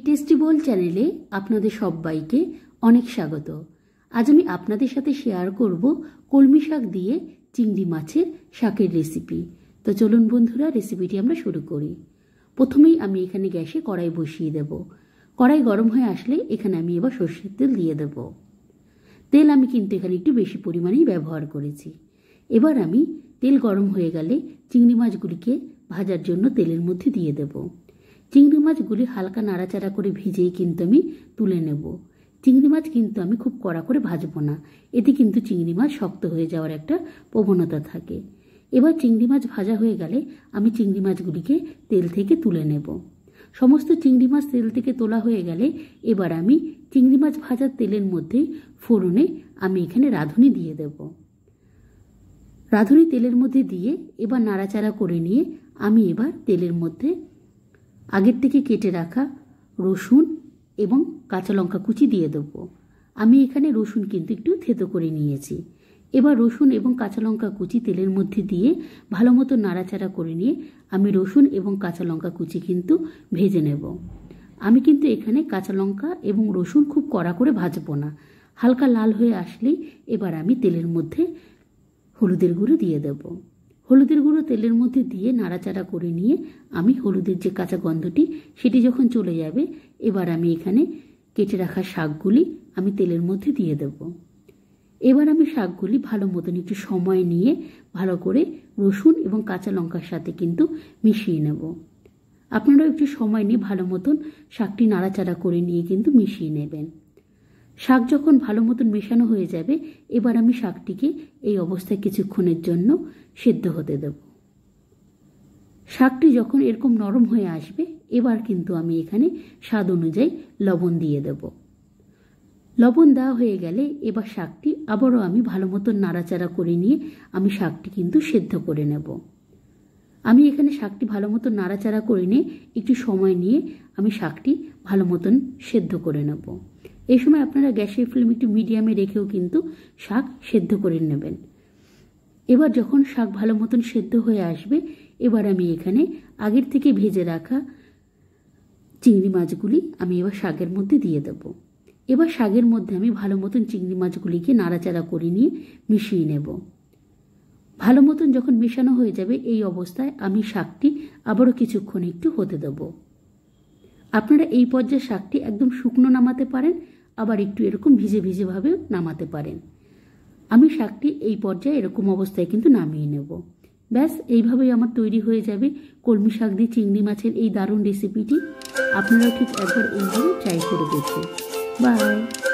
Tasty বোল চ্যানেলে আপনাদের সবাইকে অনেক স্বাগত। আজ আমি আপনাদের সাথে শেয়ার করব কলমি শাক দিয়ে চিংড়ি মাছের শাকের রেসিপি। তো চলুন বন্ধুরা, রেসিপিটি আমরা শুরু করি। প্রথমেই আমি এখানে গ্যাসে কড়াই বসিয়ে দেব। কড়াই গরম হয়ে আসলে এখানে আমি এবার সর্ষের তেল দিয়ে দেব। তেল আমি কিন্তু এখানে একটু বেশি পরিমাণেই ব্যবহার করেছি। এবার আমি তেল গরম হয়ে গেলে চিংড়ি মাছগুলিকে ভাজার জন্য তেলের মধ্যে দিয়ে দেব। চিংড়ি মাছগুলি হালকা নাড়াচাড়া করে ভেজেই কিন্তু আমি তুলে নেব। চিংড়ি মাছ কিন্তু আমি খুব কড়া করে ভাজবো না, এতে কিন্তু চিংড়ি মাছ শক্ত হয়ে যাওয়ার একটা প্রবণতা থাকে। এবার চিংড়ি মাছ ভাজা হয়ে গেলে আমি চিংড়ি মাছগুলিকে তেল থেকে তুলে নেব। সমস্ত চিংড়ি মাছ তেল থেকে তোলা হয়ে গেলে এবার আমি চিংড়ি মাছ ভাজার তেলের মধ্যে ফোড়নে আমি এখানে রাঁধুনি দিয়ে দেব। রাঁধুনি তেলের মধ্যে দিয়ে এবার নাড়াচাড়া করে নিয়ে আমি এবার তেলের মধ্যে আগের থেকে কেটে রাখা রসুন এবং কাঁচা লঙ্কা কুচি দিয়ে দেব। আমি এখানে রসুন কিন্তু একটু থেতো করে নিয়েছি। এবার রসুন এবং কাঁচা লঙ্কা কুচি তেলের মধ্যে দিয়ে ভালো মতো নাড়াচাড়া করে নিয়ে আমি রসুন এবং কাঁচা লঙ্কা কুচি কিন্তু ভেজে নেব। আমি কিন্তু এখানে কাঁচা লঙ্কা এবং রসুন খুব কড়া করে ভাজবো না, হালকা লাল হয়ে আসলেই এবার আমি তেলের মধ্যে হলুদের গুঁড়ো দিয়ে দেব। হলুদের গুঁড়ো তেলের মধ্যে দিয়ে নাড়াচাড়া করে নিয়ে আমি হলুদের যে কাঁচা গন্ধটি সেটি যখন চলে যাবে এবার আমি এখানে কেটে রাখা শাকগুলি আমি তেলের মধ্যে দিয়ে দেব। এবার আমি শাকগুলি ভালো মতন একটু সময় নিয়ে ভালো করে রসুন এবং কাঁচা লঙ্কার সাথে কিন্তু মিশিয়ে নেব। আপনারাও একটু সময় নিয়ে ভালো মতন শাকটি নাড়াচাড়া করে নিয়ে কিন্তু মিশিয়ে নেবেন। শাক যখন ভালো মতন মেশানো হয়ে যাবে এবার আমি শাকটিকে এই অবস্থায় কিছুক্ষণের জন্য সেদ্ধ হতে দেব। শাকটি যখন এরকম নরম হয়ে আসবে এবার কিন্তু আমি এখানে স্বাদ অনুযায়ী লবণ দিয়ে দেব। লবণ দেওয়া হয়ে গেলে এবার শাকটি আবারও আমি ভালো মতন নাড়াচাড়া করে নিয়ে আমি শাকটি কিন্তু সেদ্ধ করে নেব। আমি এখানে শাকটি ভালো মতন নাড়াচাড়া করে নিয়ে একটু সময় নিয়ে আমি শাকটি ভালো মতন সেদ্ধ করে নেব। এই সময় আপনারা গ্যাসের ফ্লেম একটু মিডিয়ামে রেখেও কিন্তু শাক সেদ্ধ করে নেবেন। এবার যখন শাক ভালো মতন সেদ্ধ হয়ে আসবে এবার আমি এখানে আগের থেকে ভেজে রাখা চিংড়ি মাছগুলি আমি এবার শাকের মধ্যে দিয়ে দেব। এবার শাকের মধ্যে আমি ভালো মতন চিংড়ি মাছগুলিকে নাড়াচাড়া করে নিয়ে মিশিয়ে নেব। ভালো মতন যখন মেশানো হয়ে যাবে এই অবস্থায় আমি শাকটি আবারও কিছুক্ষণ একটু হতে দেব। আপনারা এই পর্যায়ে শাকটি একদম শুকনো নামাতে পারেন, আবার একটু এরকম ভিজে ভিজে ভাবেও নামাতে পারেন। আমি শাকটি এই পর্যায়ে এরকম অবস্থায় কিন্তু নামিয়ে নেব। ব্যাস, এইভাবেই আমার তৈরি হয়ে যাবে কলমি শাক দিয়ে চিংড়ি মাছের এই দারুণ রেসিপিটি। আপনারাও ঠিক একবার এইভাবে ট্রাই করে দেখুন। বাই।